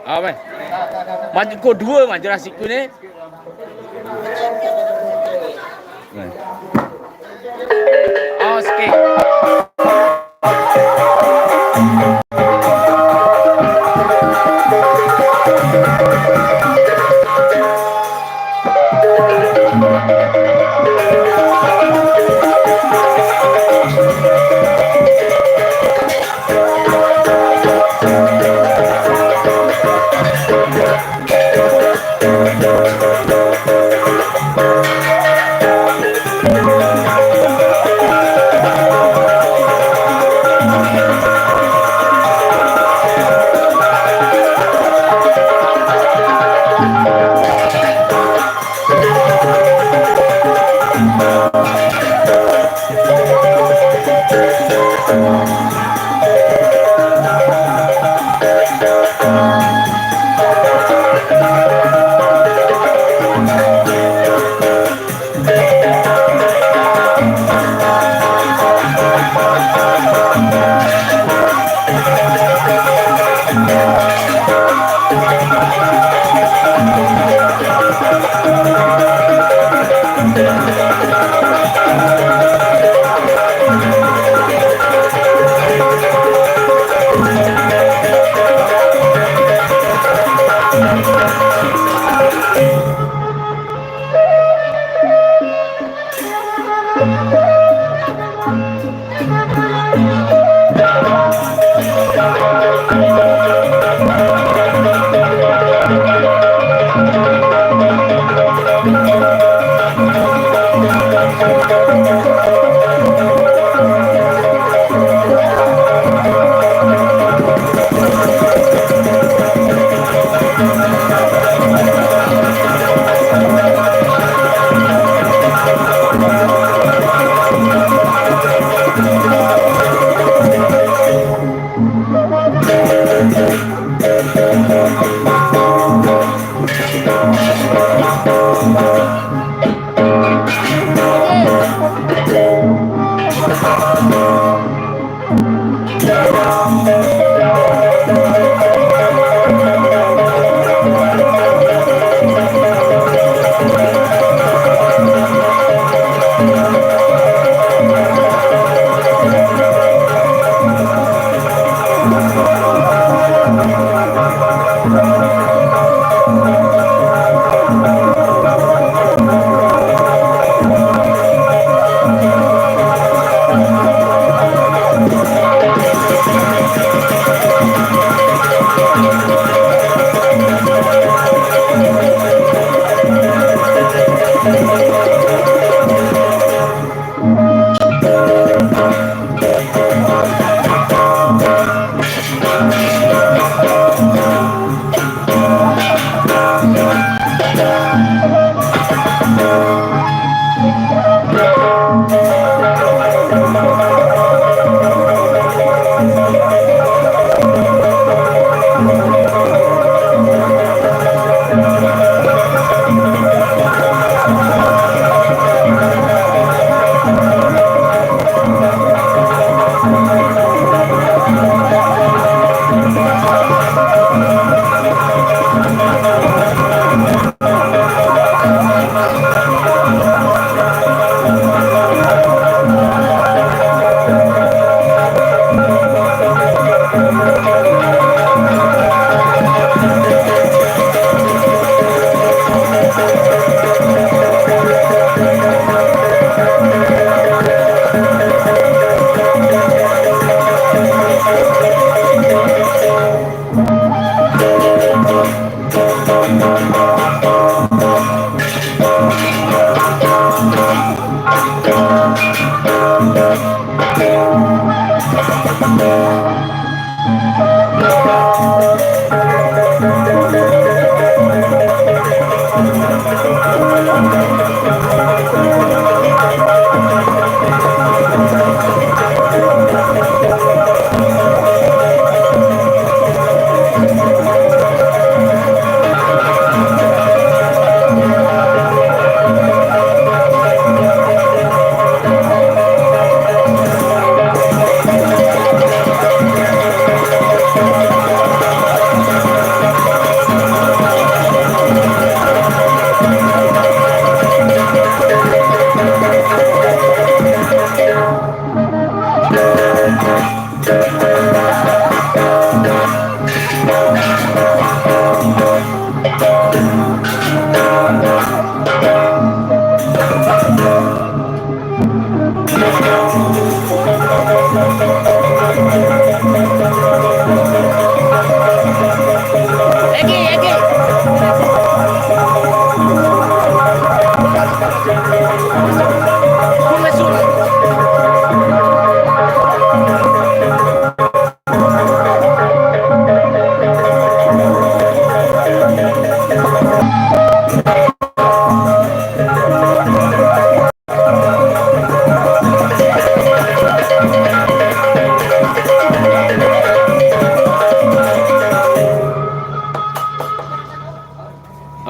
Apa? Maju ko dua mah Jurassic ni. Oh, sikit.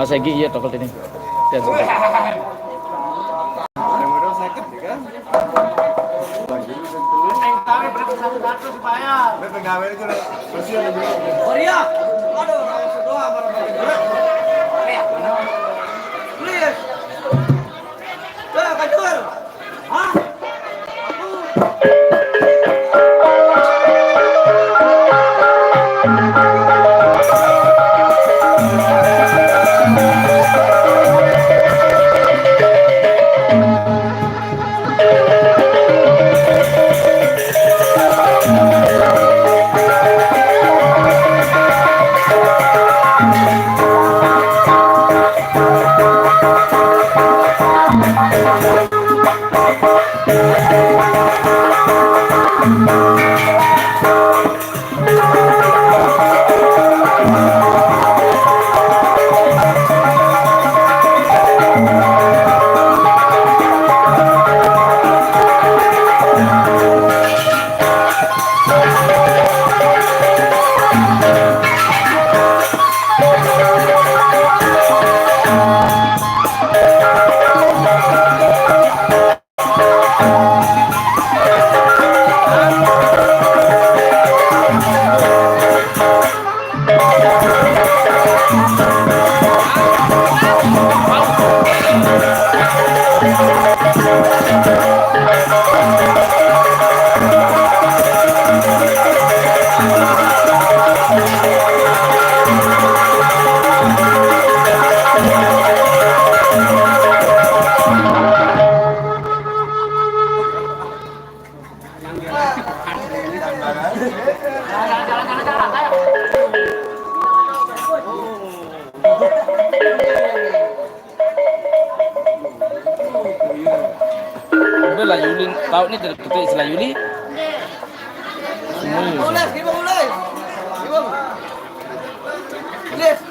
Oh, segi iya tokol ini. Dan Korea. Aduh, doa please. Doa kacur. Hah? udah lah Yuli tahun ini kita istilah Yuli. Semuanya. Mulai, mulai. Please.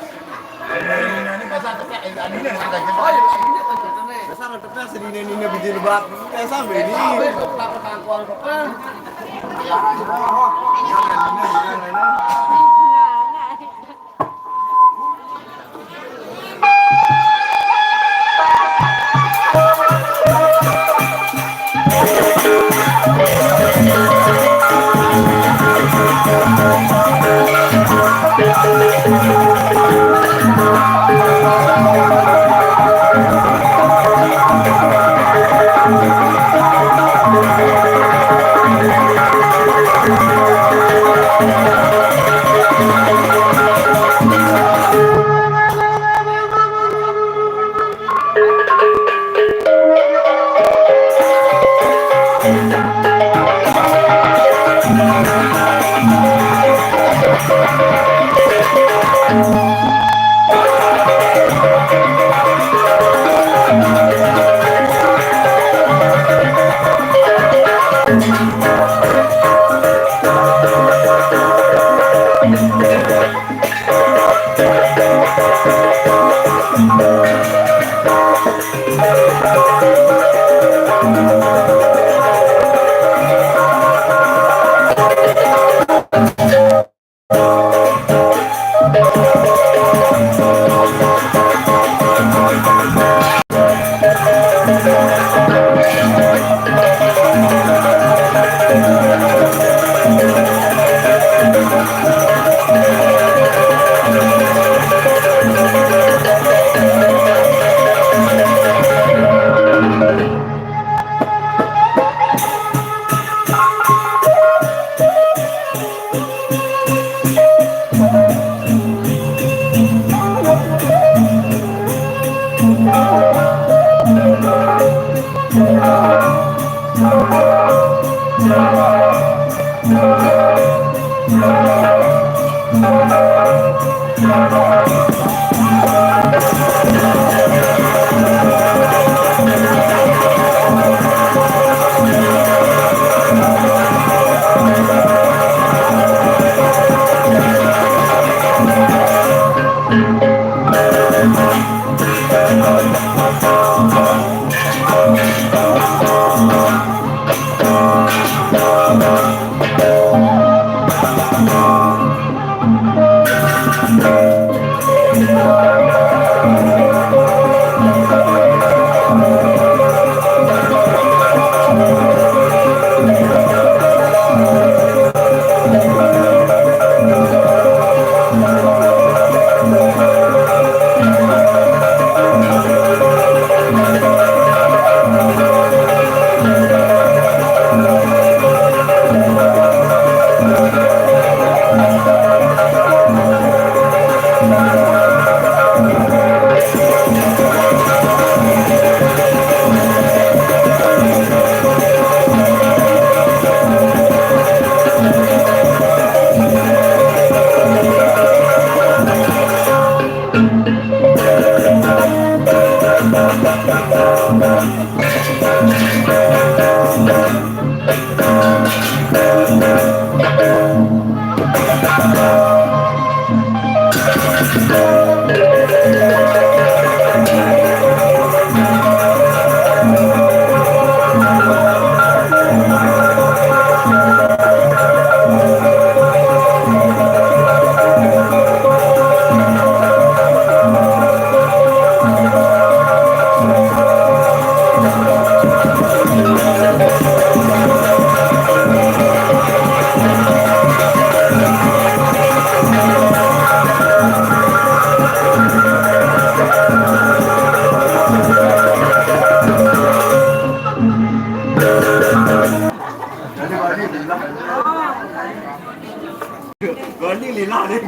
deh.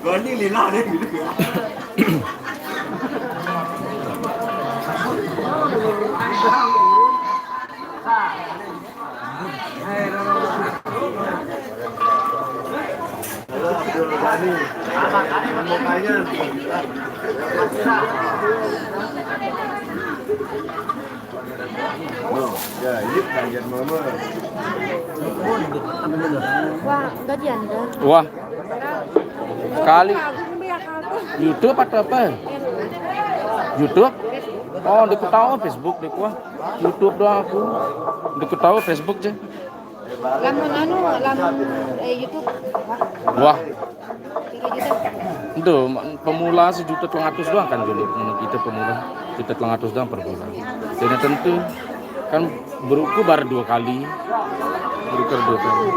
Goni lila deh gitu. Ya, ini kajian mama. Wah, gajian dah. Wah, sekali YouTube atau apa? YouTube? Oh, diketahui Facebook deh gua. YouTube doang aku. Diketahui Facebook aja. Lamun YouTube. Wah, 3 juta. itu pemula 1.200.000 doang kan dulu. Kita pemula 1.200.000 doang per bulan. Dan tentu kan beruku baru 2 kali. Berukur 2 kali.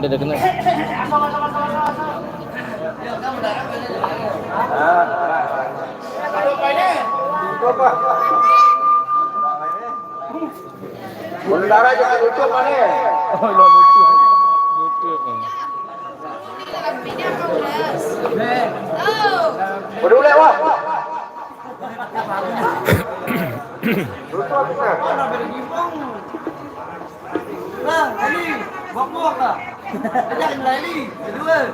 Udah kena. Bundara jangan lucu mana? Oh, lo lucu. Lucu. Peduli wah. Mana beri gimbong? Nah, ini buak-buak lah. Ajak ini, kedua.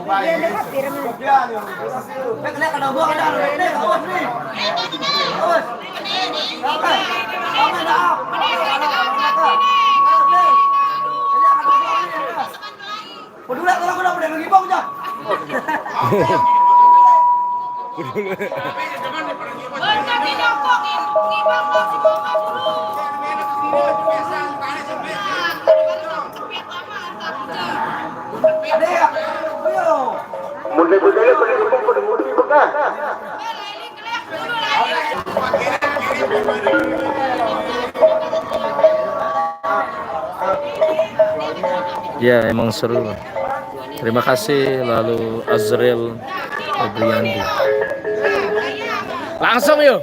Dia dekat firman. Kena kena buak ada ini, awas nih. Awas. Sampai. Sampai dah. Peduli kalau kena beri gimbong aja. Adek, ayo. Mudah-mudahan peduli bekas. Ya, emang seru. Terima kasih lalu Azril Febriandi. Langsung yuk.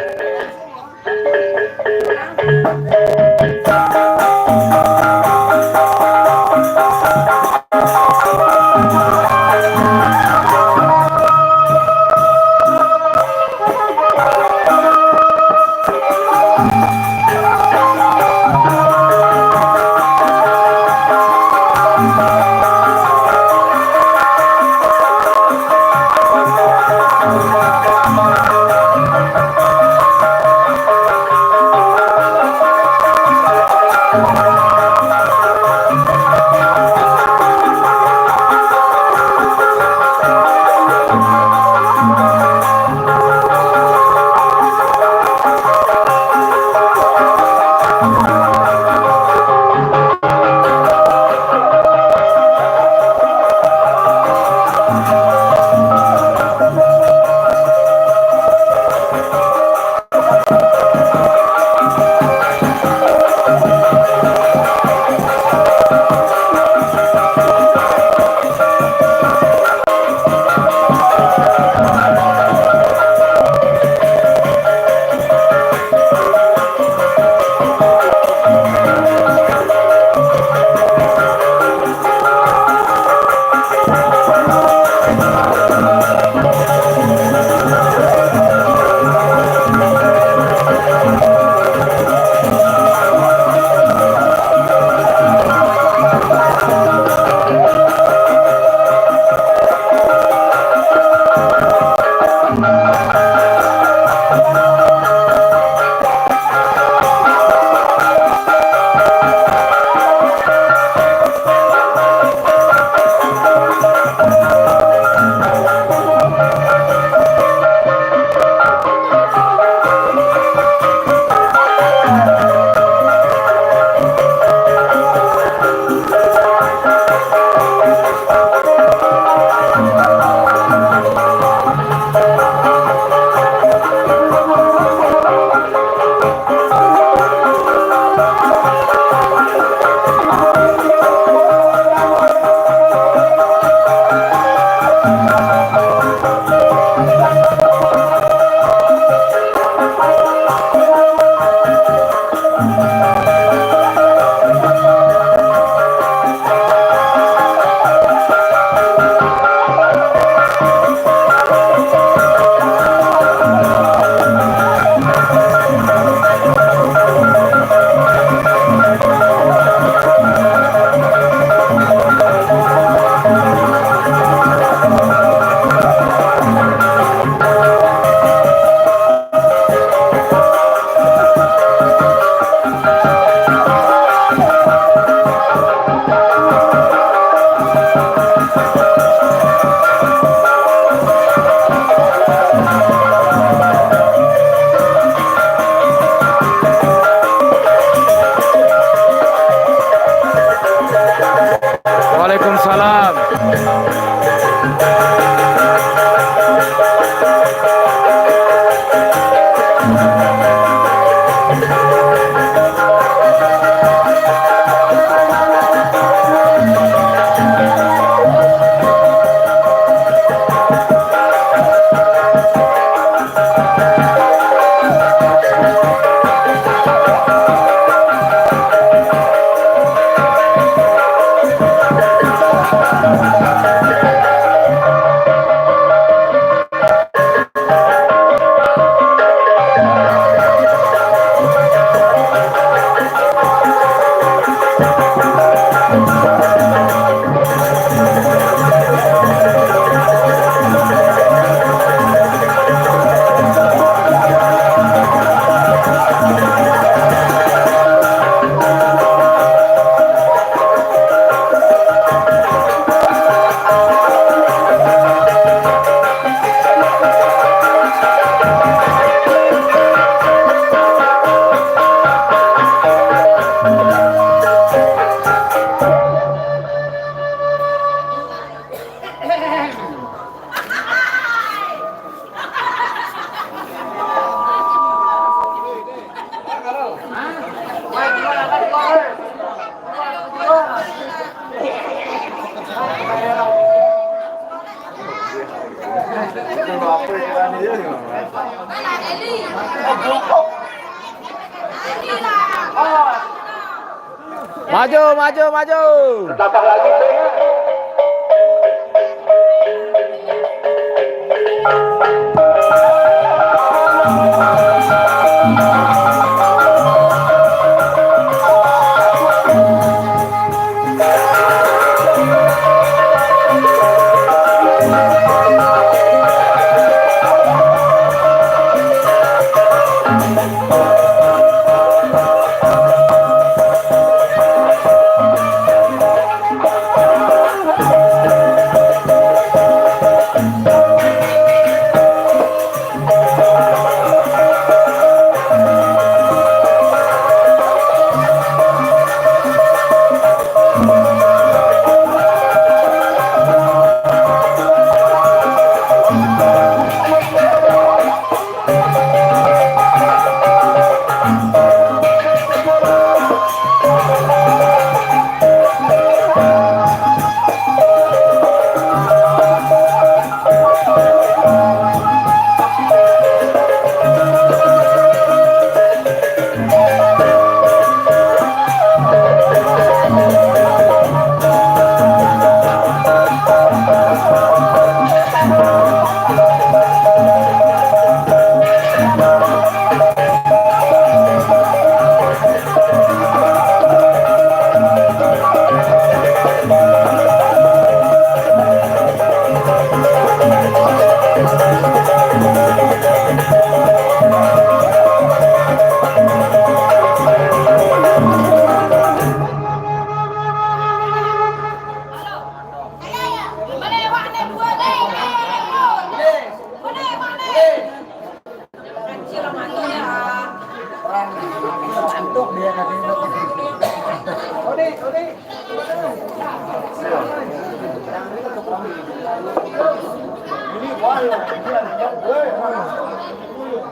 Maju, maju, maju. Tambah lagi saya.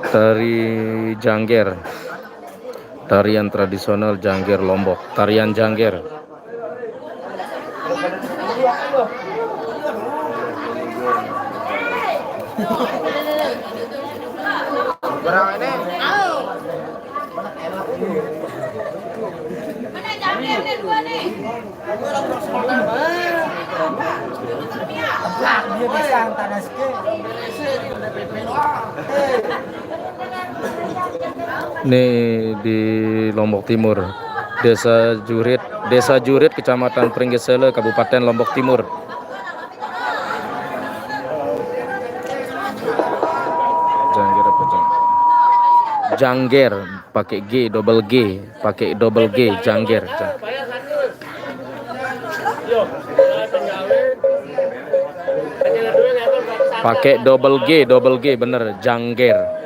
Tari Jangger, tarian tradisional Jangger Lombok, tarian Jangger. Ini di Lombok Timur, Desa Jurit, Kecamatan Pringgesele, Kabupaten Lombok Timur. Jangger apa Jangger pakai G, double G, Jangger. Pakai double G bener, Jangger.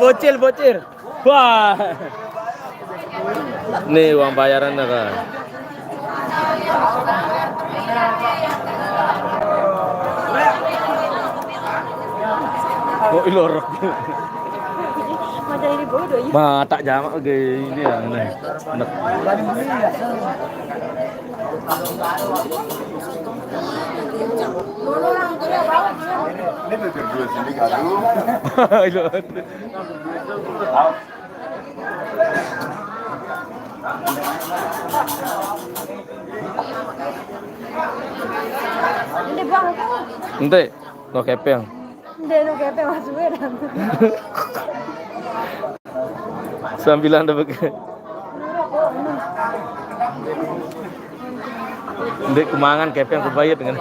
bocil. Wah. Nih uang bayarannya kan. Oh ilorok. Macam ini bodoh ya. Mata jamak gini ya. Nih. Ini berdua sini gaduh. Ini bang aku. Ente, lo kepeng. Dia lu kayak masuknya dan. Sambilan ada begitu. Ndek kemangan kepeng kebayat dengan.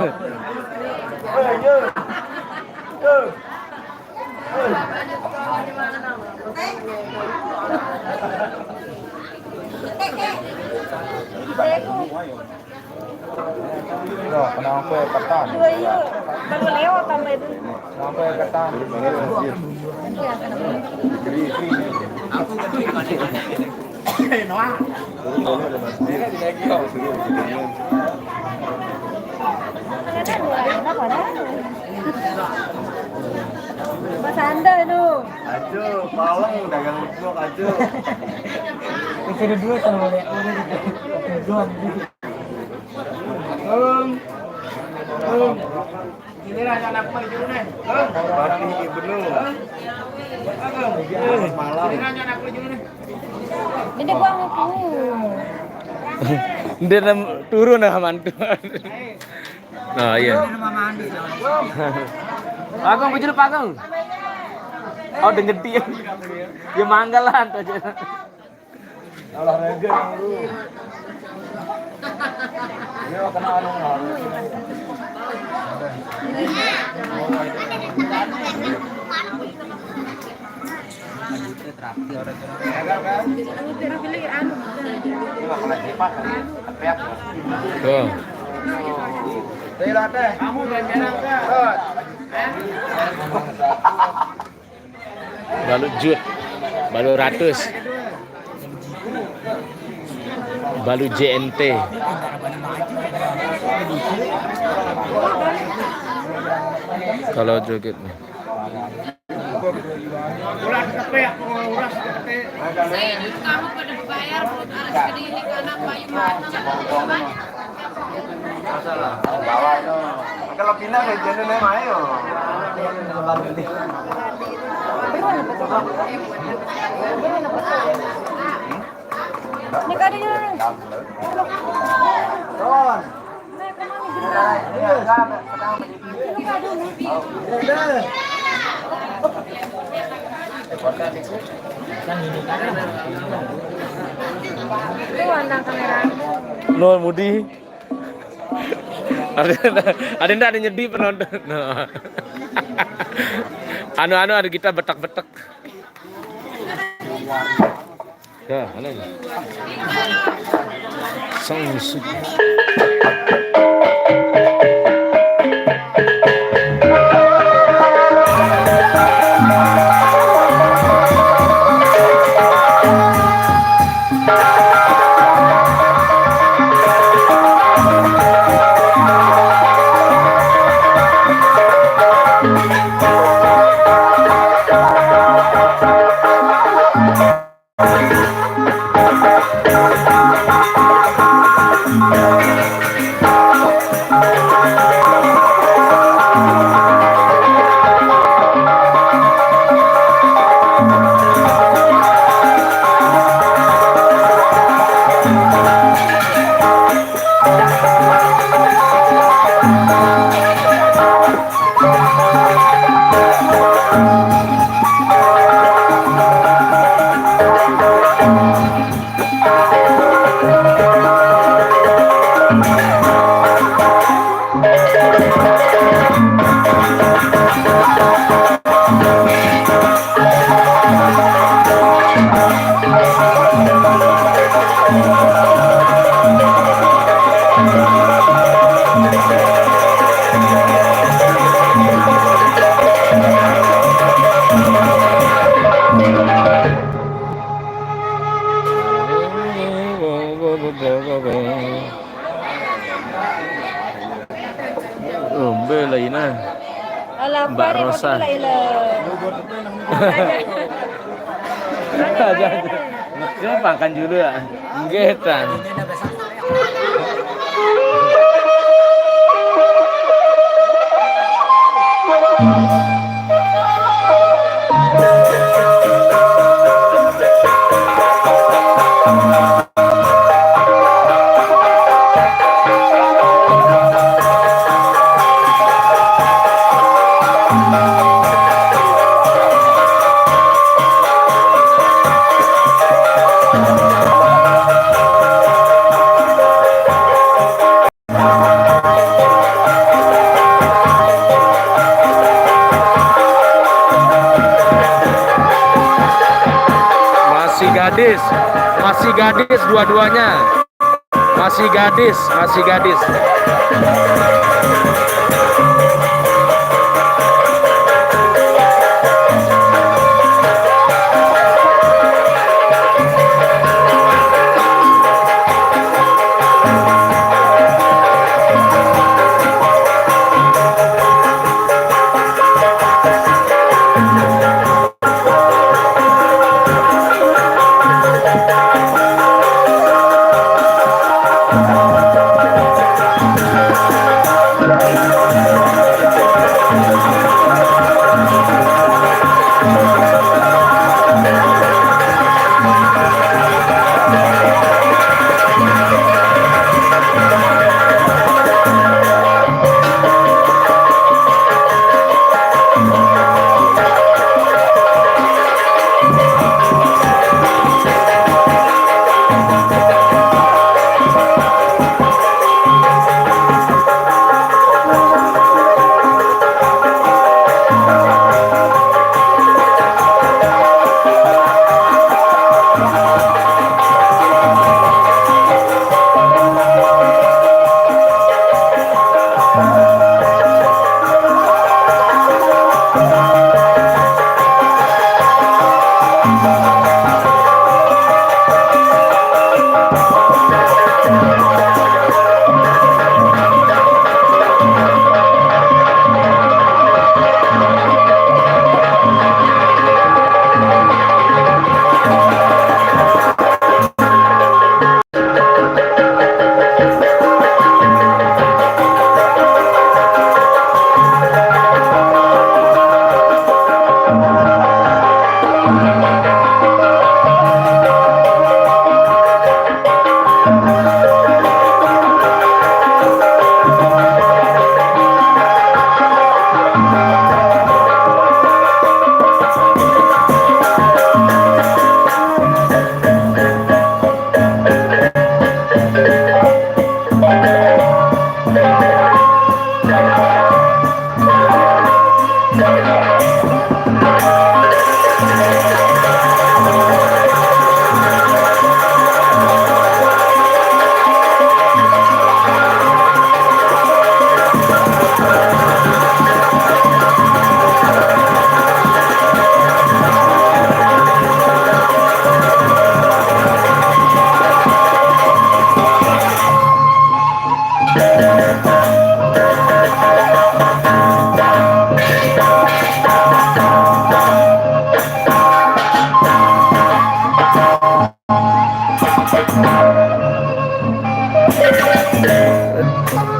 Loh, kenapa ketan? Dua iya, baru lewat sama itu. Kenapa ketan? Mas Anda itu. Aduh, palang dagang blok aduh. Ini dua sama lihat. Dua. Ini lah anak maju nih. Pati bener. Malam. Ini anak maju nih. Ini bang aku. Dia turun nah mantu. Nah iya. Agung bujur pagung. Oh denger dia. Dia manggalan aja. Olahraga yang lu. Ini kena anu. Tuh. Kamu berenang Balu jut. Balu ratus. Balu JNT. Kalau joget nih. Kamu pada bayar buat anak segede ini karena bayi macam. bawa itu. Kalau pindah ke jenuh nih mayo. Ini kadinya nih. Ron. Nah, kemana gitu? Iya, kan. Ini kado nih. Itu andang kamera. No Mudi. Ada ndak ada nyedih penonton. No. Anu ada kita betak-betak. Ya, mana ini? Sang musik. Beli nah. Alah, Mbak Pak, Rosa. ni Saya makan dulu ya. Nggih, Tan. Masih gadis dua-duanya. Masih gadis.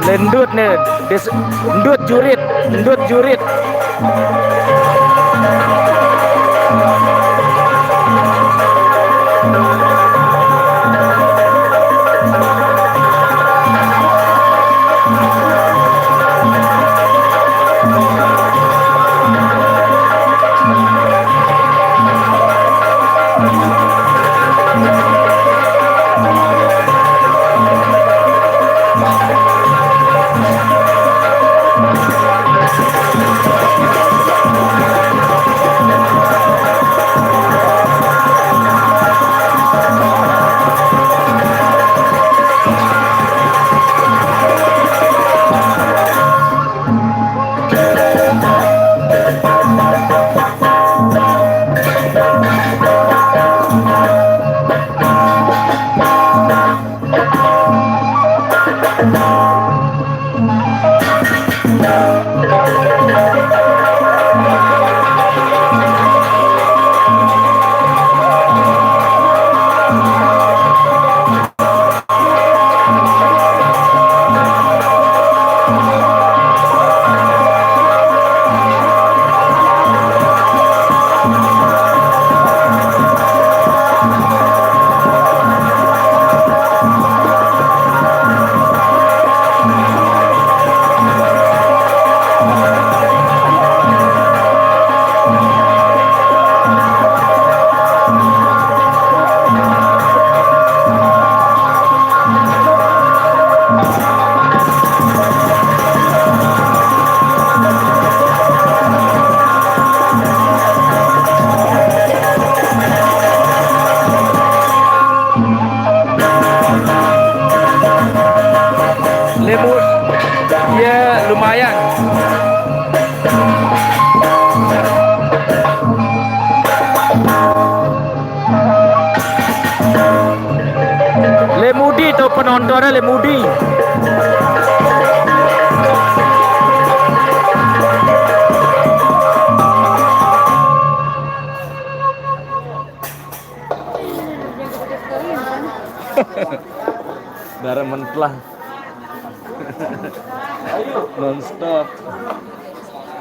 Lendut nih, endut jurit. Lemu, ya lumayan. Lemudi tuh penontonnya Lemudi. Darah mentlah. Non-stop.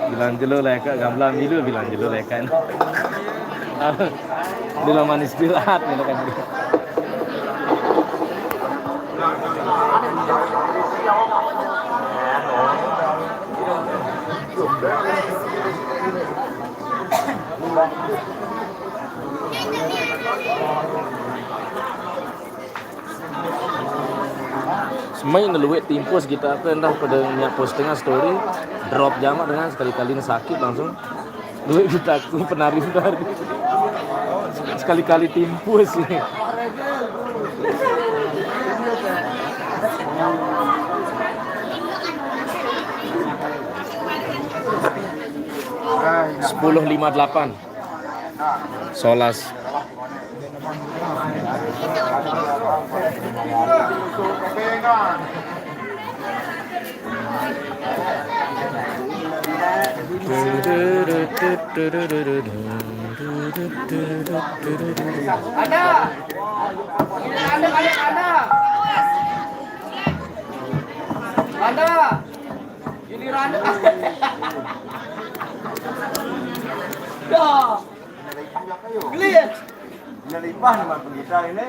Bilang jelo leka, gambar milu bilang jelo leka. Bila manis istirahat nih kan. Semai neluit timpus kita tuh entah pada nyak postingan story drop jamak dengan sekali-kali sakit langsung duit kita tuh penari sekali-kali timpus ini. Sepuluh 58 Solas. Ada. Giliran ada. Dah. Gelit. Nalipah naman pagkita ini.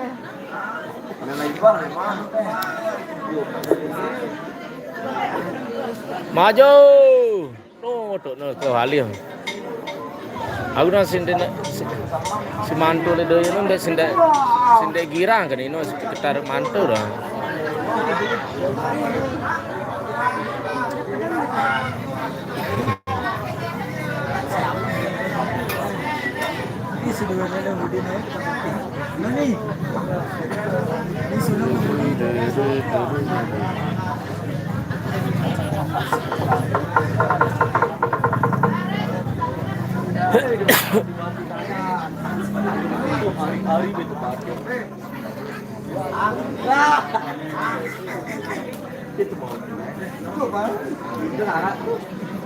Nalipah naman. Maju. Tuh ke halih. Aku nak si mantu le doy nu dek sinde girang kan ini sekitar mantu dah. Ini sebenarnya yang mudi nih. Nani? Ini sudah mudi.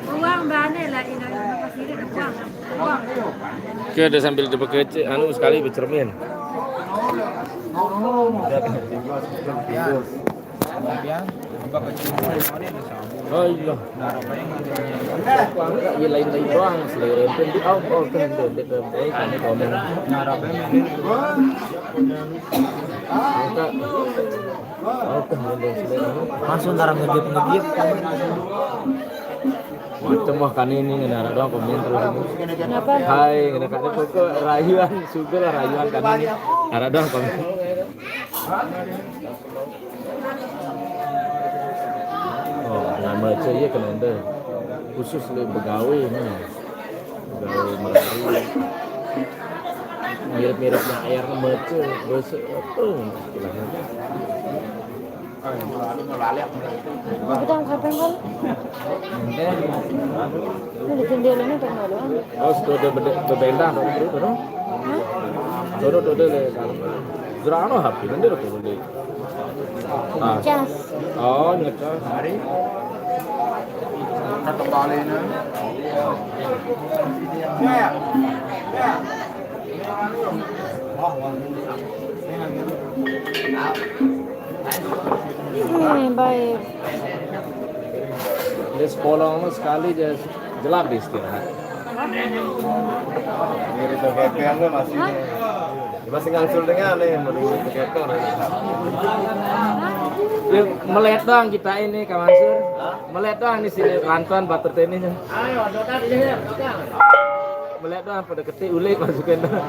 Uang banyak lah ini kasih dia uang. Uang. Kita ada sambil bekerja anu sekali bercermin. Oh iya. Iya lain-lain doang selera pun di kan kami komen. Langsung darah ngegip. Macam mah kan ini ngenara doang komen terus. Kenapa? Hai, ngena kan pokok rayuan sugar rayuan kan ini. Nara doang komen. Oh, nama saya kan ada khusus le begawe ni. Begawe merari. Mirip-miripnya air merce, bose apa istilahnya. Kita kapan kal? Ini jendela ni tak malu. Oh, sudah ada berbeda tu tu. Sudah ada le kalau. Jerano happy nanti tu boleh. Ah. Cas. Oh, ngecas. Kata balik ni. Baik. Dia sekolah sekali je jelap di istirahat. Mirip kepean tu masih ni. Masih ngangsul dengan ni, menurut kepean. Dia melet doang kita ini Kak Mansur. Melet doang di sini rantuan batur tenisnya. Melet doang pada ketik ulik masukin doang.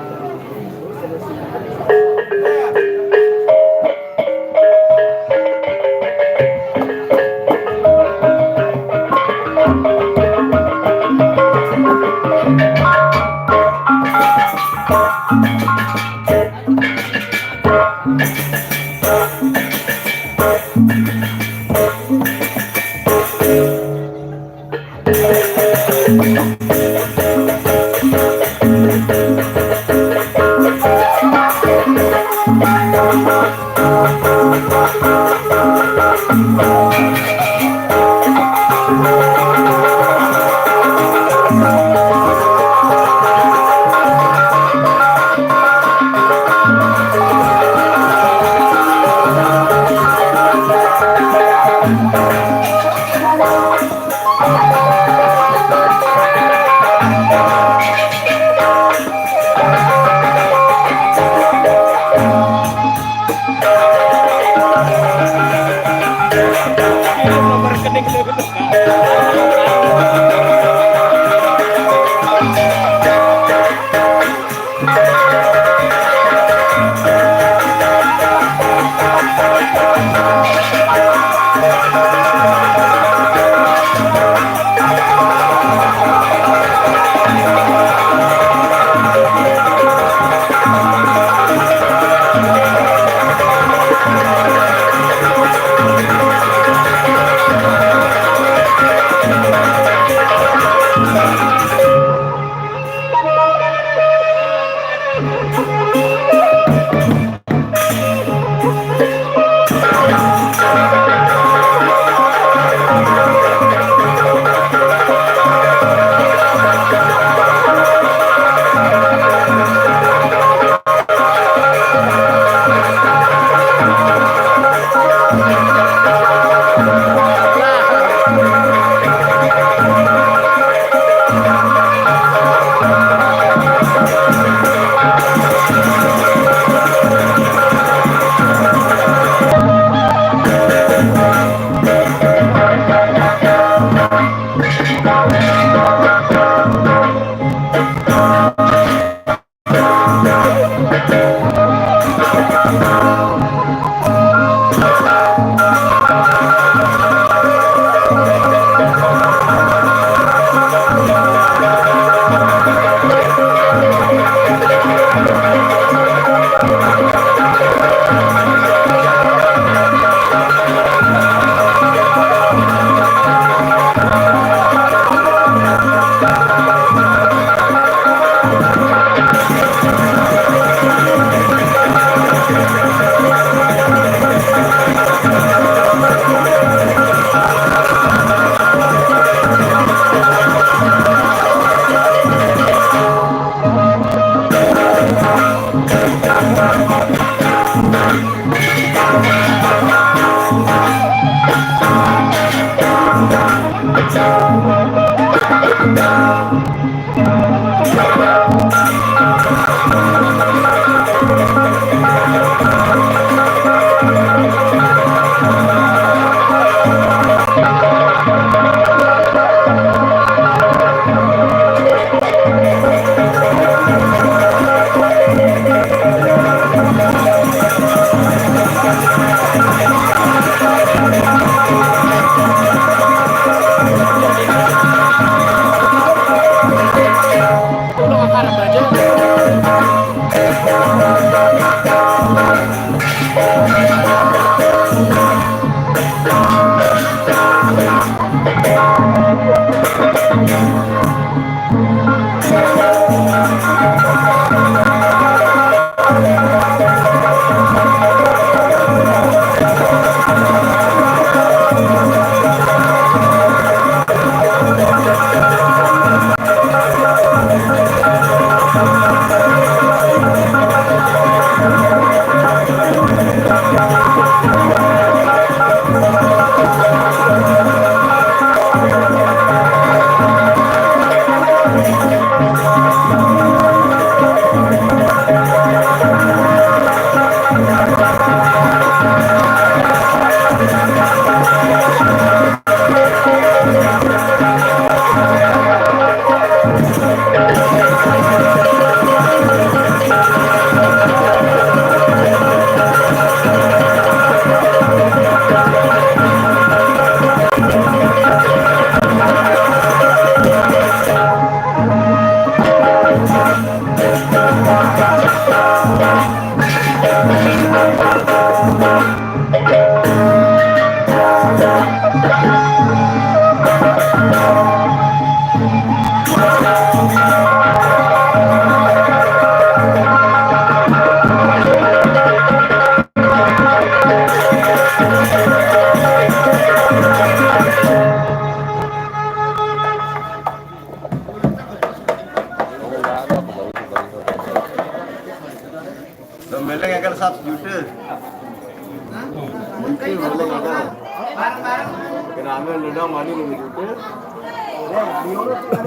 Kenapa lu dong mani lu gitu?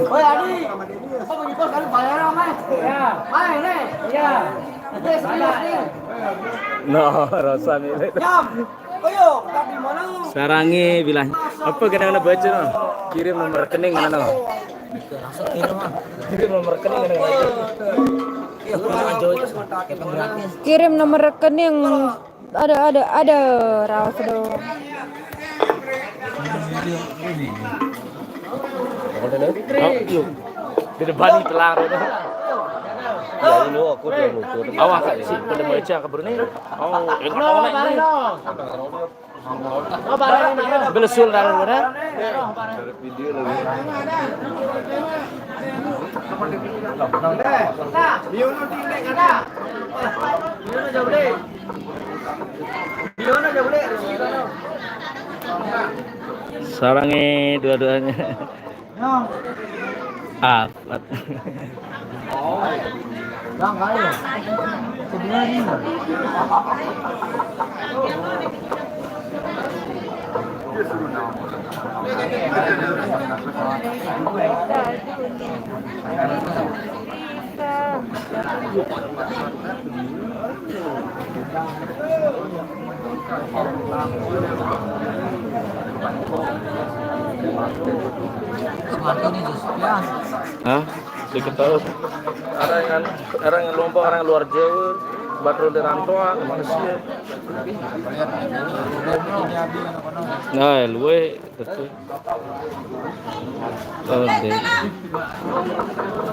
Oi Adi, apa begitu kali bayaran mai? Ya. Mai nih. Iya. Yes, iya. No, rasa milik. Jam. Ayo, kita di mana? Sarangi bilang apa kena baca no? Kirim nomor rekening mana no? Kirim nomor rekening mana? Kirim nomor rekening. Ada rawas dong. Di depan ini telar itu. Ya lu aku udah lupa. Awak kak sih pada baca kabar ni. Oh, ini. Belesul dah mana? Video lagi. Sarangi dua-duanya. Apa? Hah? Sedikit tahu. Orang yang lomba orang luar Jawa, baru di Rantua, Malaysia. Nah, luwe betul. Oh, deh.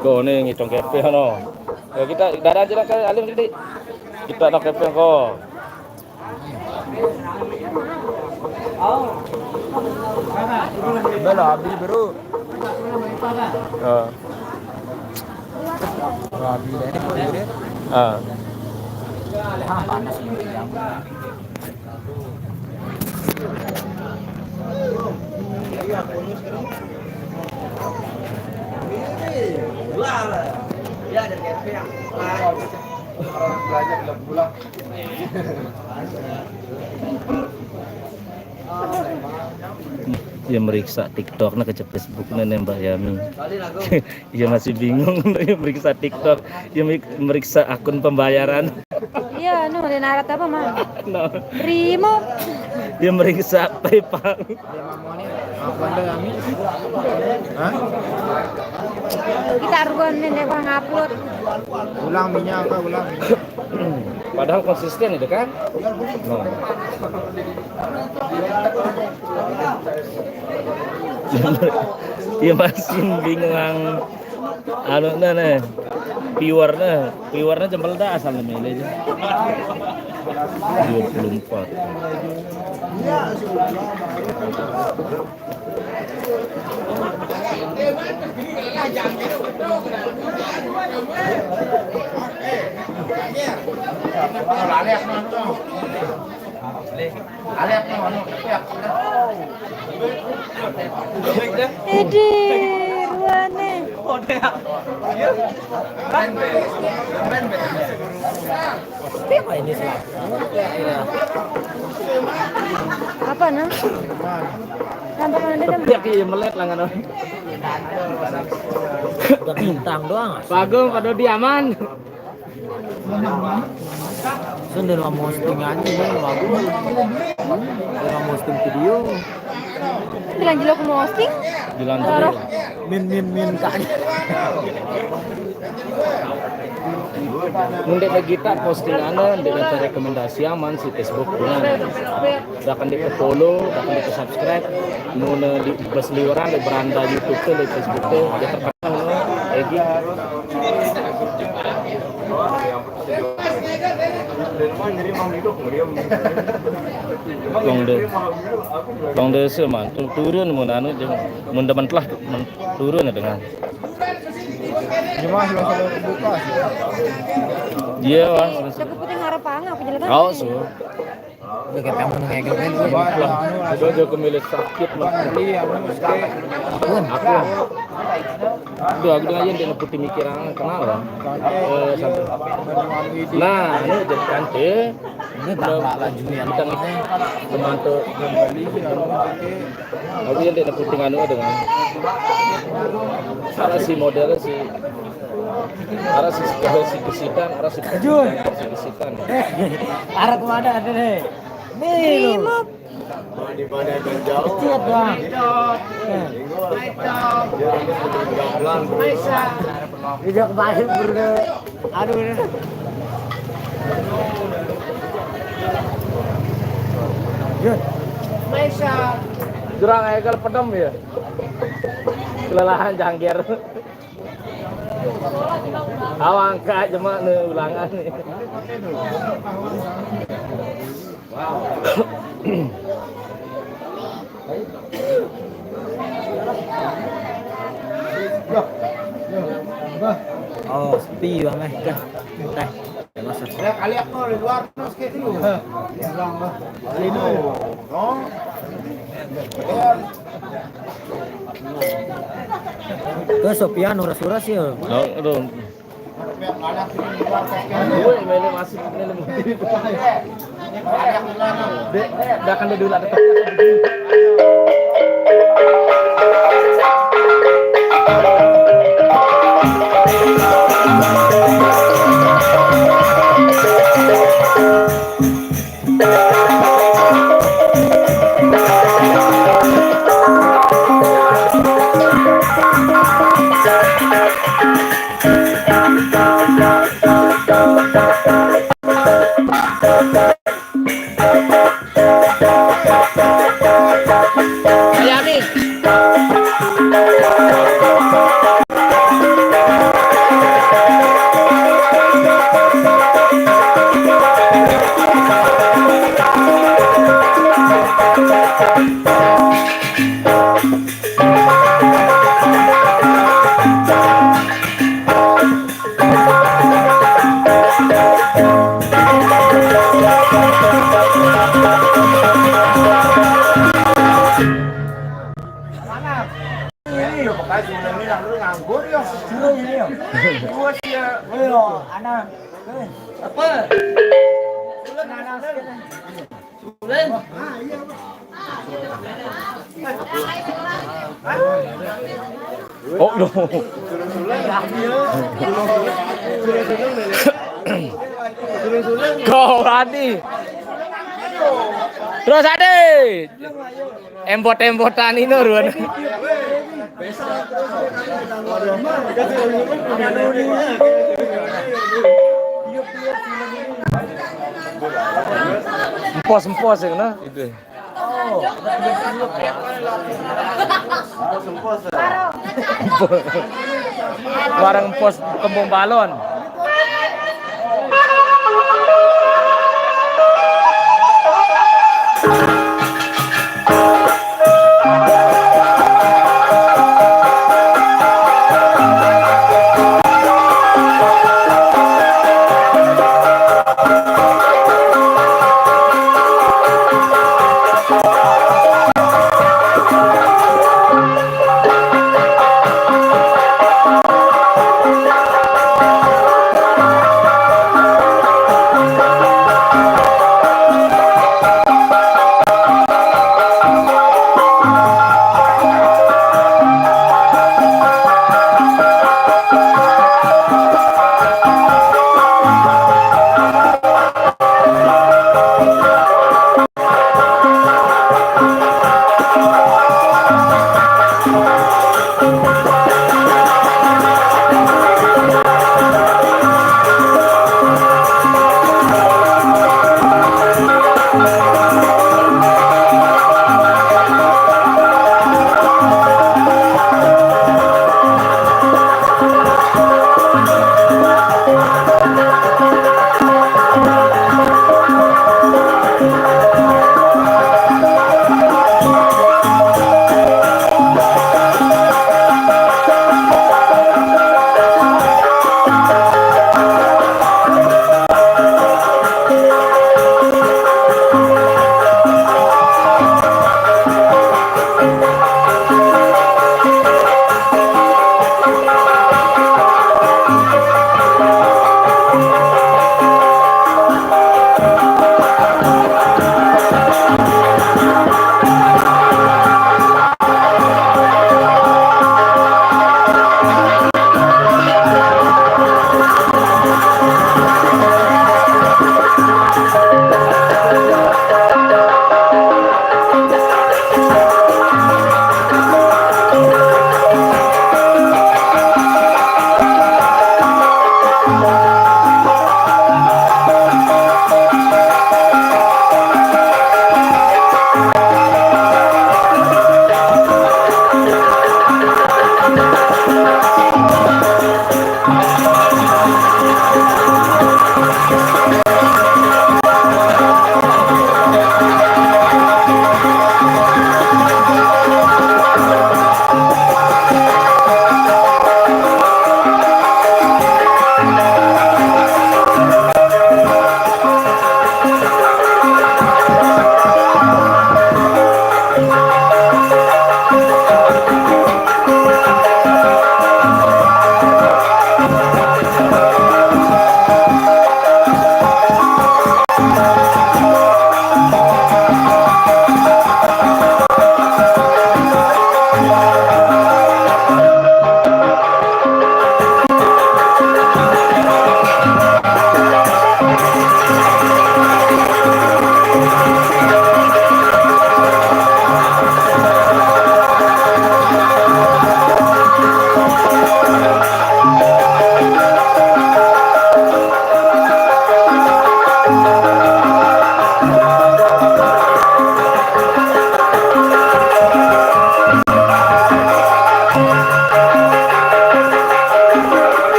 Kau ni ngitung kepe no. Ya kita darah aja lah ke alim tadi. Kita nak kepe kau. Bela habis baru. Habis dari kau panas ini yang. Ya ada kafe yang orang belajar belum pulang. Dia meriksa TikTok nak ke Facebook Mbak Yami. Dia masih bingung dia meriksa TikTok, dia meriksa akun pembayaran. Iya, no, dia narat apa mah? No. Primo. Dia meriksa PayPal. Kita argon nenek bang upload. Ulang minyak apa ulang minyak? Padahal konsisten itu kan? No. Dia masih bingung anu nah piwarna jempol dah asalnya milih 24. Edi, ruane. Apa nah? Nampak mana dia? Dia kayak melet lah kan. Udah bintang doang. Bagong kado diaman. Sendiri mau posting aja ya, bagus. Dia mau posting video. Bilang gila aku mau hosting. Bilang Taruh. Min kayaknya. Mundek kita postingan dengan rekomendasi aman si Facebook punya. Akan di follow, akan di subscribe. Muna di besliuran di beranda YouTube tuh, di Facebook tuh, dia terkenal no. Egi. Long de seman turun mun anu mun demen telah turun dengan. Cuma sudah buka sih. Iya, Mas. Aku putih ngarep apa penjelasan. Oh, so. Udah kayak pengen ngegel kan. Udah jago milik sakit mah. Aku. Aduh, aku dengar dia putih mikiran kenal lah. Nah, ini jadi kante. Ini tak laju ya. Kita nih temantu. Aku yang dia putih anu dengan. Ada si modelnya si. Ada si kesikan, ada si kesikan. Arah kemana ada nih? Nih lo. Kecil doang. Tidak kebalik bro. Aduh ini. Jun. Jurang egal pedem ya. Kelelahan jangger. Awangka cuma ulangan nih. Oh, sepi banget kan. Teh. Ya masuk. Ya kali aku di luar terus kayak dulu. Ini. Oh. Ke Sopian uras-uras ya. Aduh. Gue mele masih mele. Dek, dah kan dia dulu ada. Oh no. Kau Adi. Terus Adi. Embot-embotan ini ruan. Empos ya nah itu. Barang empos kembung balon.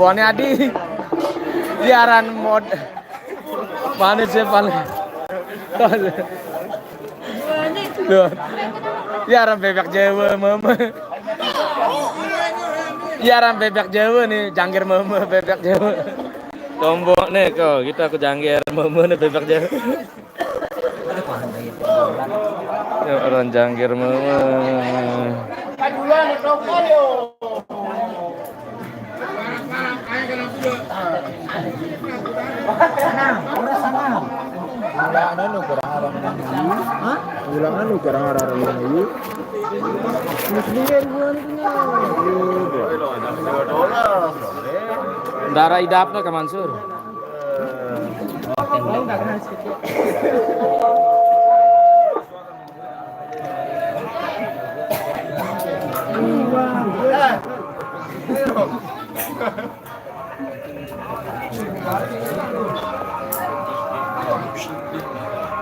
tombolnya Adi. Siaran mod. Mana sih paling? Tuh. Siaran bebek Jawa mama. Siaran bebek Jawa nih, jangkir mama bebek Jawa. Tombol nih kok, kita aku jangkir mama nih bebek Jawa. Ya, orang jangkir mama. Ulangan lu kurang arah-arah ini. Darah idapnya ke Mansur.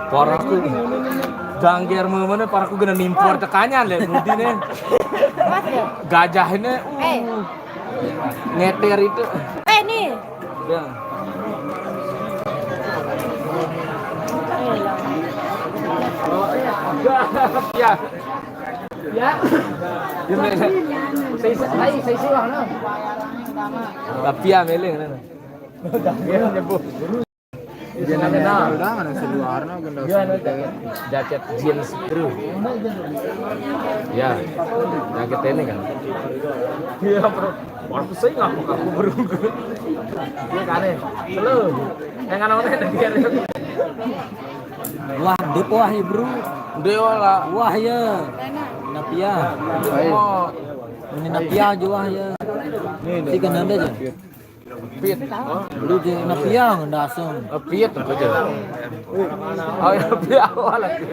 Paraku jangkir mana paraku gena nimpor tekannya le mudine. Gajah ini ngeter itu. Nih. Ya. Ya. Ya. Saya siwang tapi ya meleng na. Jangkir nyebut. Dia nama Udah nggak nasi luarnya genda jaket jeans biru. Ya, jaket ini kan. Iya bro, waktu saya ngaku berunggu. Iya kan ya, selalu. Yang kan orangnya negara. Wah, dep wah ya bro. Dewa lah. Wah ya. Napia. Oh, Ini napia juga ya. Si kananda aja. pit. Beli di napia ngendasem. Pit tuh aja. Oh ya, pit awal lagi.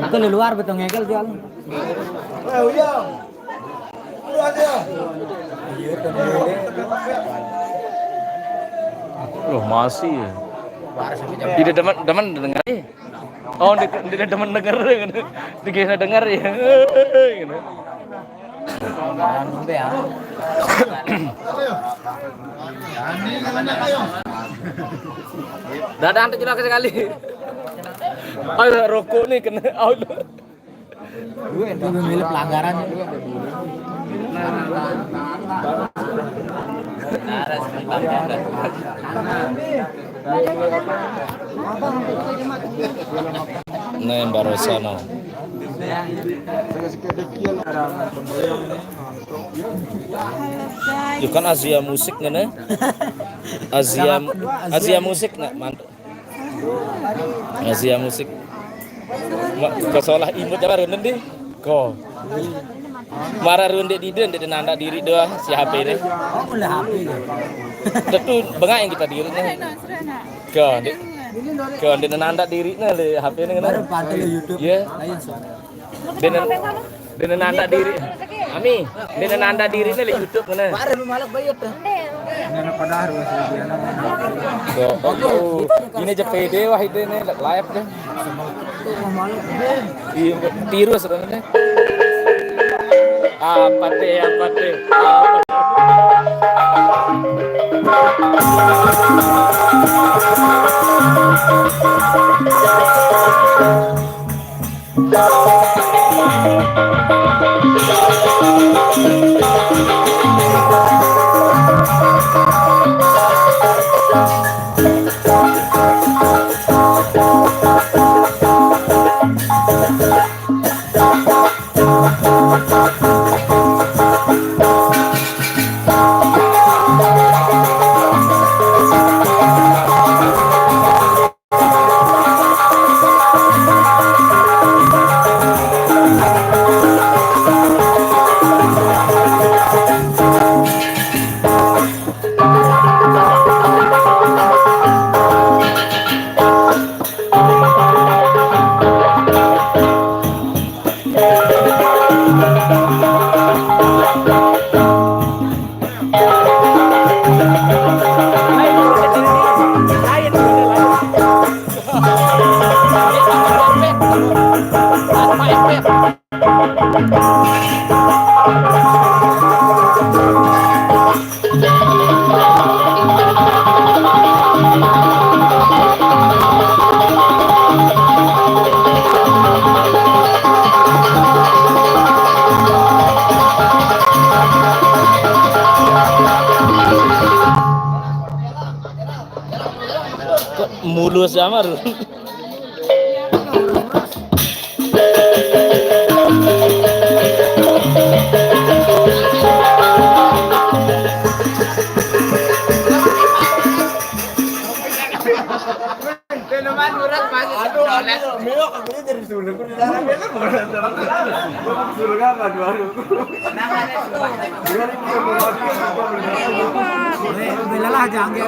Itu di luar betul ngegel jual. Loh masih ya. Tidak teman dengar ya. Oh, tidak teman dengar kan. Tidak dengar ya. Gitu. Ya. Dadah antu celaka sekali. Ayo rokok nih kena auto. Itu memilih pelanggaran. Nih Barosano. Itu kan Asia musik nih. Asia musik nggak mantap. Asia musik. Kesolah imut apa rendah Ko. Marah runde di den nanda diri doang si HP ini. Oh, mulai HP ya. Tentu bengak yang kita diri nih. Ko di nanda diri nih le HP ini kan. Baru pantai di YouTube. Iya. Lain suara. Den nanda diri. Ami, den nanda diri nih le YouTube kan. Baru malak bayar tuh. Nana pada harus Oh, ini aja pede wah itu nih live deh. Iya, tiru sebenarnya. Apa teh? Mulus sama. Minuman murah masih $10. Mewah katanya dari Sunda. Aku di dalam ya kan bukan dalam. Suruh apa baru. Belalah jangan.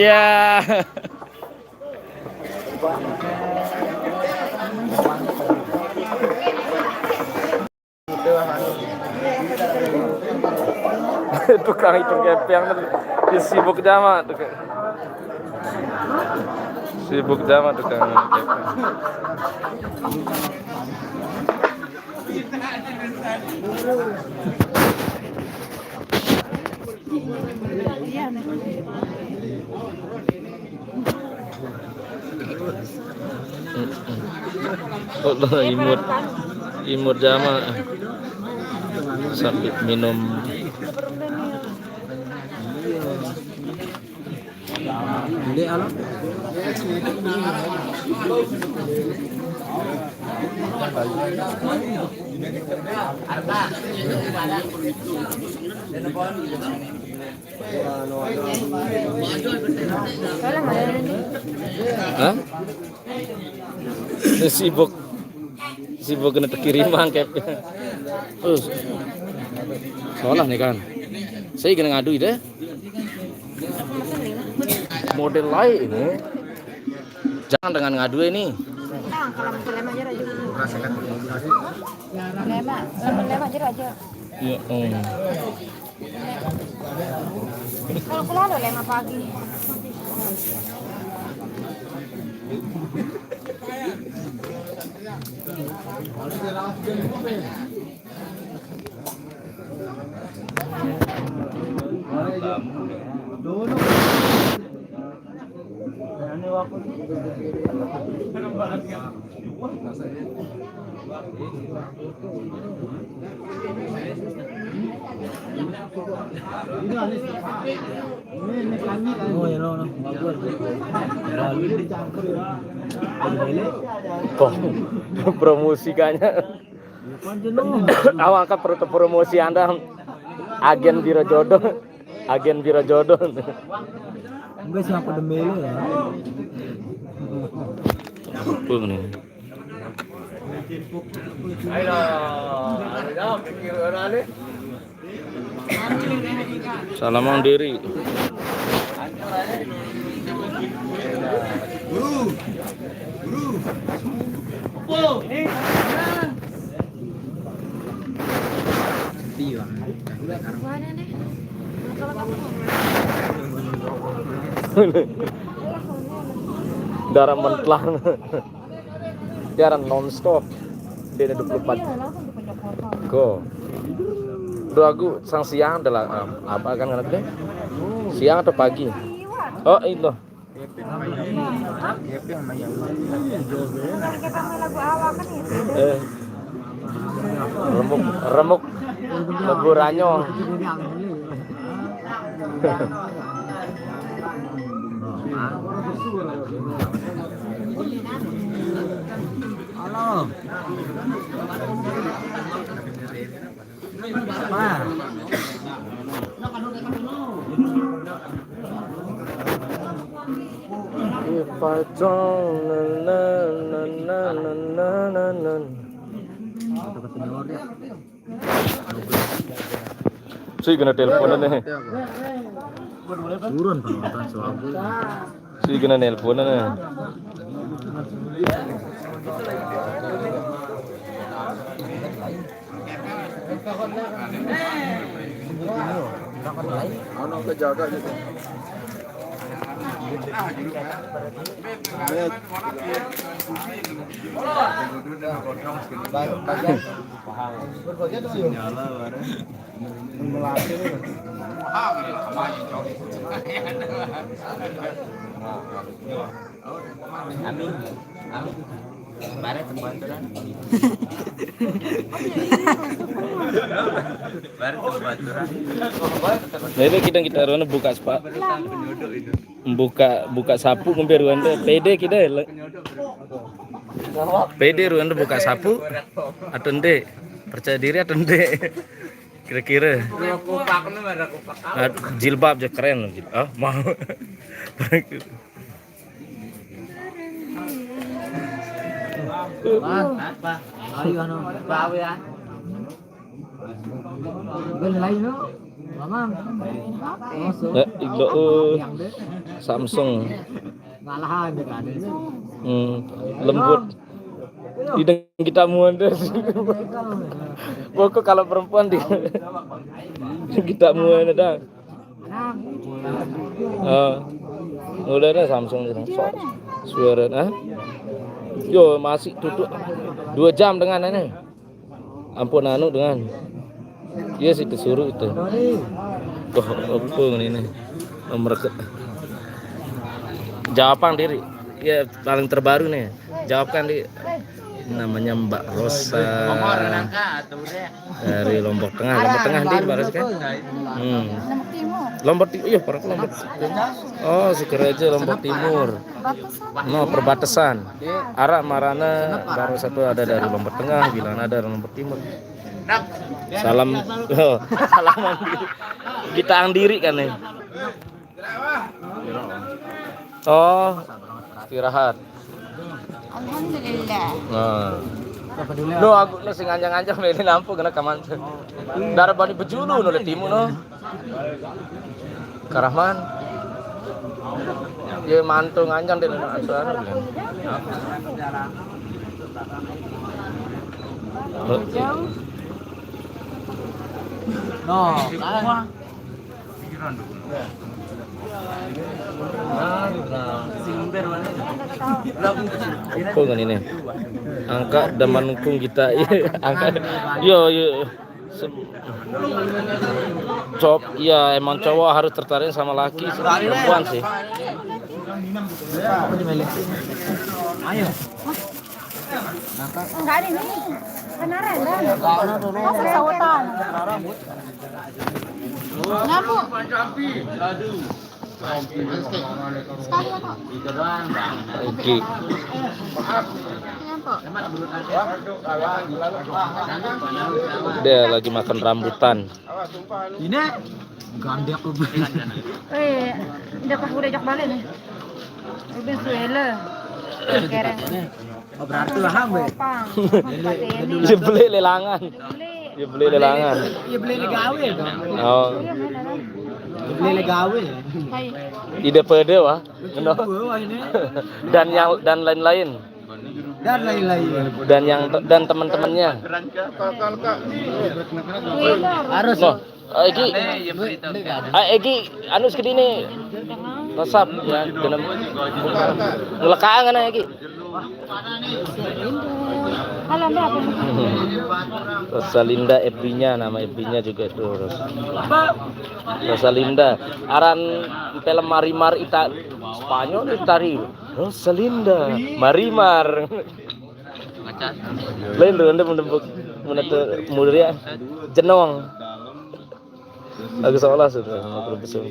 Ya. Tukang itu gepeng dia sibuk jama tukang. Sibuk jama tukang gepeng. Allah imut jama sambil minum. Jadi ala. Hah? Sibuk kena kiriman kepnya. Terus soalnya nih kan, saya kena ngadu deh. Model lain ini, jangan dengan ngadu ini. Kalau lema aja aja. Lema aja. Ya, Kalau pulang ada lema pagi. Oh ya no. kok promosikannya? Awak angkat promosi Anda agen biro jodoh. Enggak siapa demele ya. Apa nih? Salaman diri. Mana nih? Kalau kamu Darah mentlah. Darah non-stop. Dia 24. Go. Udah aku sang siang adalah apa kan nanti? Siang atau pagi? Oh itu. Remuk leburannya. Halo. Apa? If I don't Sih kena teleponan nih. Turun penonton suabu. Sih kena teleponan nih. Ano kejaga gitu. Jadi kita ruang buka spa, buka sapu ngombe ruang pede kita, pede ruang buka sapu, atau ende percaya diri atau ende kira-kira. Jilbab aja keren loh, mau. Apa? Ayo ano? Bawi ya. Bel lain no. Mamang. Iglo Samsung. Ngalahan ya kan. Lembut. Tidak kita muanda. Pokok kalau perempuan kita muanda dah. Udah ada Samsung suara yo masih tutup 2 jam dengan ini. Ampun dengan. Iya sih disuruh itu. Tuh apa ini nomor jawaban diri. Ya paling terbaru nih. Jawabkan di namanya Mbak Rosa dari Lombok Tengah. Lombok Tengah di Mbak Rosa kan? Lombok Timur. Iya, para Lombok. Oh, Sukaraja Lombok Timur. No, perbatasan. Arah Marana Mbak Rosa itu ada dari Lombok Tengah, bilang ada dari Lombok Timur. Salam, salaman kita andiri kan nih. Oh, istirahat. Alhamdulillah. No, aku no sing anjang-anjang ini lampu kena kaman. Darah bani bejulu no le timu no. Karahman. Ye mantu nganjang de asuhan. No, Kung ini angka daman kung kita angka yo ya emang cowok harus tertarik sama laki perempuan sih. ayo. Enggak ada nih. Beneran dah. Apa sawetan? Ngapu? Oke. Dia lagi makan rambutan. Ini gandek lebih. Udah pas udah jak balik nih. Udah suela. Kereng. Oh, berarti lah be. Pang. Dia beli lelangan. Dia beli lelangan. Iya beli gawe dong. Oh. Beli gawe. Ide pede wah. No. Wah ini. Dan lain-lain. Dan lain-lain. Dan teman-temannya. Harus. No. Egi anu segini resap ya dengan ngelekaan kan Egi. Halo, Mbak. Rosalinda FB-nya, nama FB-nya juga itu Rosalinda. Aran film Marimar Spanyol Itari. Rosalinda Marimar. Lain tuh anda menembuk mulia jenong. Agak seolah sudah profesor.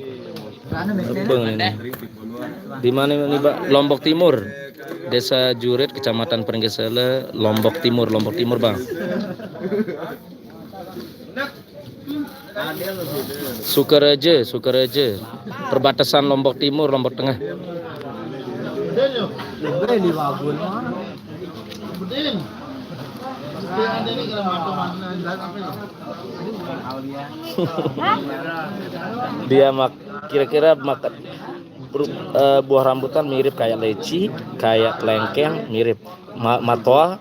Di mana ini Pak? Lombok Timur. Desa Jurit, Kecamatan Pringgesele, Lombok Timur Bang. Sukaraja, perbatasan Lombok Timur, Lombok Tengah. Dia kira-kira makan buah rambutan mirip kayak leci, kayak kelengkeng mirip matoa,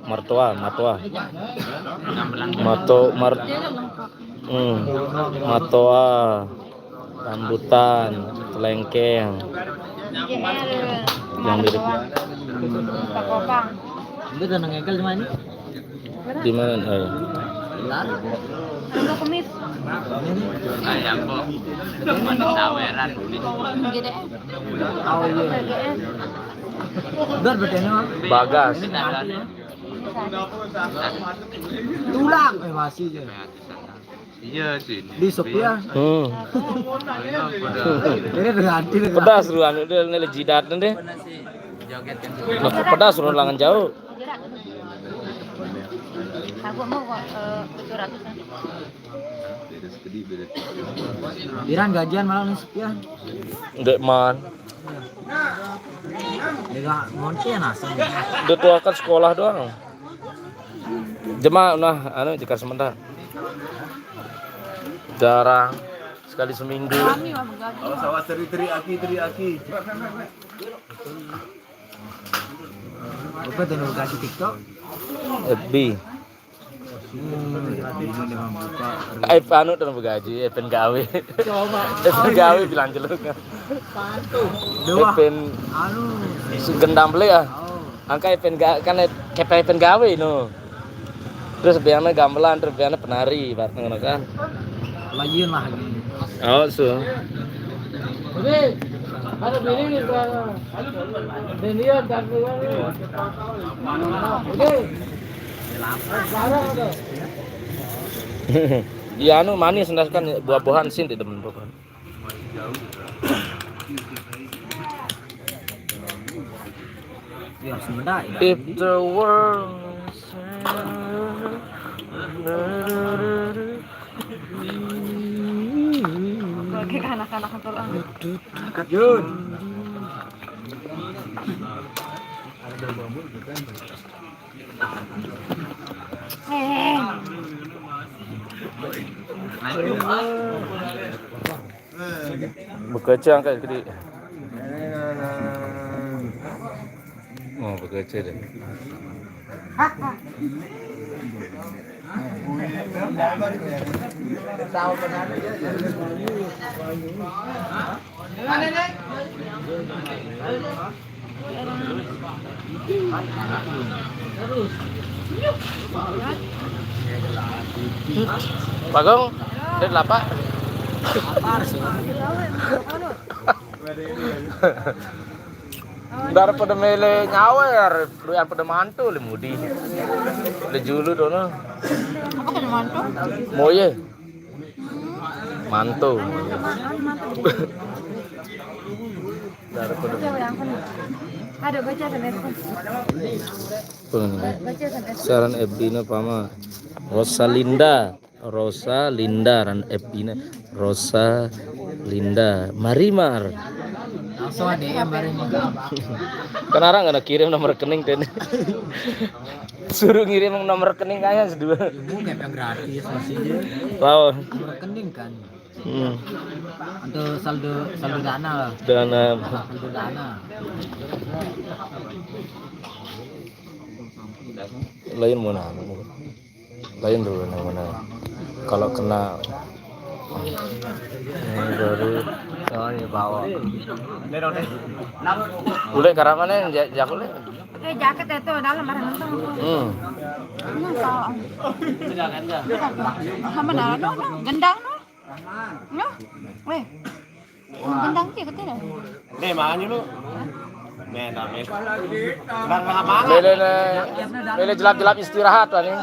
rambutan, kelengkeng yang mirip. Itu dan ngengkel di mana? Di mana? Ada kumis. Ayam kok. Mana saweran gede. Oh iya. Udah bertanya Bagas. tulang masih aja. Iya sih. Di Sophia. Ini berganti. Pedas ruang udah nilai jidat deh. Pedas ruang langan jauh. Aku mau 700. Iran gajian malah nih Sophia. Dek man. Enggak ngonti nasi. Dia tuakan sekolah doang. Jemaah nah anu jika sebentar. Jarang sekali seminggu. Awas awas teri aki. Apa tuh kasih TikTok? FB. Anu dan begaji, pen gawe. Pen gawe bilang jeluk. Pen Anu. gendam beli ah. Angka pen kan kepe pen gawe no. Terus biasanya gamelan, terus biasanya penari, bareng kan. Lagian lah gini. Oh so. Ada bini Oke. Iya anu manis kan buah-buahan sih di demen pokoknya. Ya sebentar. If the world Oke, anak-anak tulang. Yun. bekerja angkat gede. Oh bekerja deh. Bagong, lihat lapak. Daripada mele nyawer, lu yang pada mantu le mudi. Le julu dono. Apa kan mantu? Moye. Mantu. Daripada Baca yang kan. Ada baca kan itu. pengen. Baca kan itu. Saran FB-na pama. Rosalinda ran FB-na. Rosalinda Marimar. Langsung DM bareng juga. Kenapa nggak kirim nomor rekening ten? Suruh ngirim nomor rekening kayaknya sedua. Mungkin yang gratis masih. Wow. Rekening kan. Untuk saldo dana lah. Dana. Saldo dana. Lain mana? Lain dulu yang mana? Kalau kena ini baru Ini bawa. udah karamane jakule. Jaket itu dalam barang mentong. Ini kau. Sama dah, no, gendang no. No, weh. Gendang sih ketemu. Nih makanya lu. Nih namanya. Nang Lele jelap-jelap istirahat wah nih.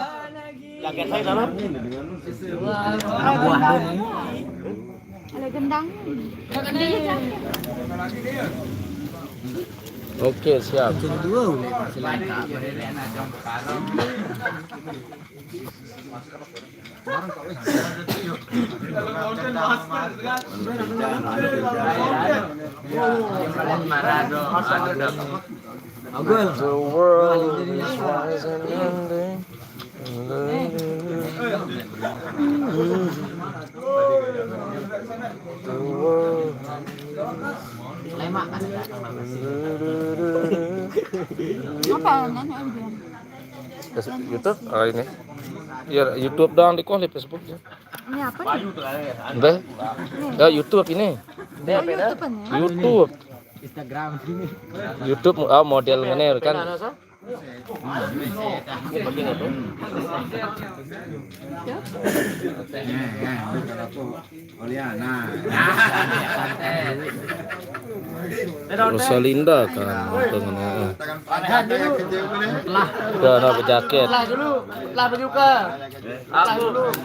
jaket saya dalam. Buah dulu. Ada gendang. Dia jaket. Oke, siap. Dua udah masih lengkap. The world is rising ending. The world. Lemak kan. Apa nanya dia? YouTube ini. Ya YouTube doang di call di Facebook ya. Ini apa nih? Udah. Ya YouTube ini. YouTube nih. YouTube. Instagram. YouTube model ngene kan. Rosalinda kan dengan lah jaket. Lah juga.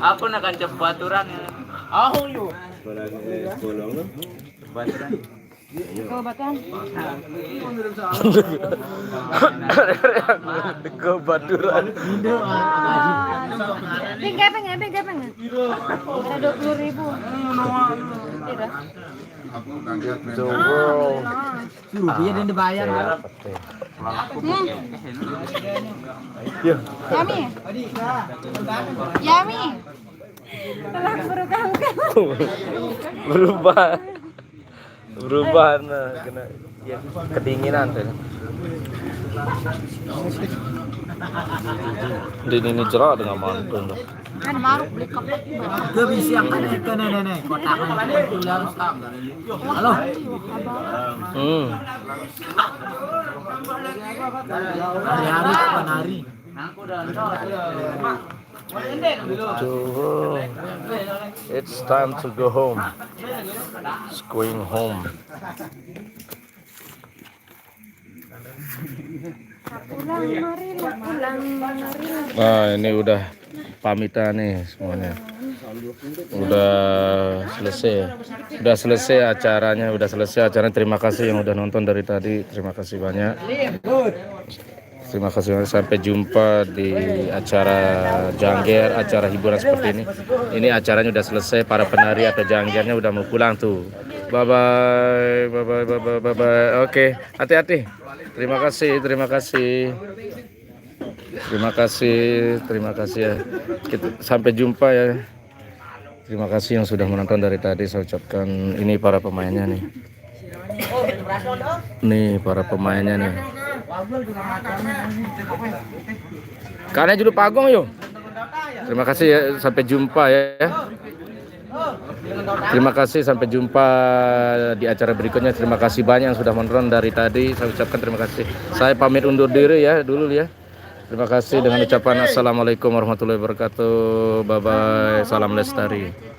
Aku nak kan cepat aturan. Oh yuk. Kau batuan. Dego Baduran. Pengen. Ada 20.000. Tidak. The world. Rupiah dan dibayar. Yami. Telah berubah nah kena ya, kedinginan tuh. Ini cerah dengan mantul. Kan maruk beli kop. Gak bisa yang kan itu nenek kotaknya harus tambah. Halo. Hari-hari kapan hari? It's time to go home. It's going home. Pulang, marilah pulang, marilah. Nah, ini udah pamitan nih semuanya. Udah selesai acaranya, Terima kasih yang udah nonton dari tadi. Terima kasih banyak. Terima kasih banyak. Sampai jumpa di acara jangger, acara hiburan seperti ini. Ini acaranya udah selesai, para penari atau janggernya udah mau pulang tuh. Bye bye. Oke, hati-hati. Terima kasih ya. Sampai jumpa ya. Terima kasih yang sudah menonton dari tadi. Saya ucapkan ini para pemainnya nih. Nih para pemainnya nih. Karena dulu pagong yuk. Terima kasih ya. Sampai jumpa ya. Terima kasih, sampai jumpa di acara berikutnya. Terima kasih banyak yang sudah menonton dari tadi. Saya ucapkan terima kasih. Saya pamit undur diri ya dulu ya. Terima kasih dengan ucapan assalamualaikum warahmatullahi wabarakatuh. Bye bye. Salam lestari.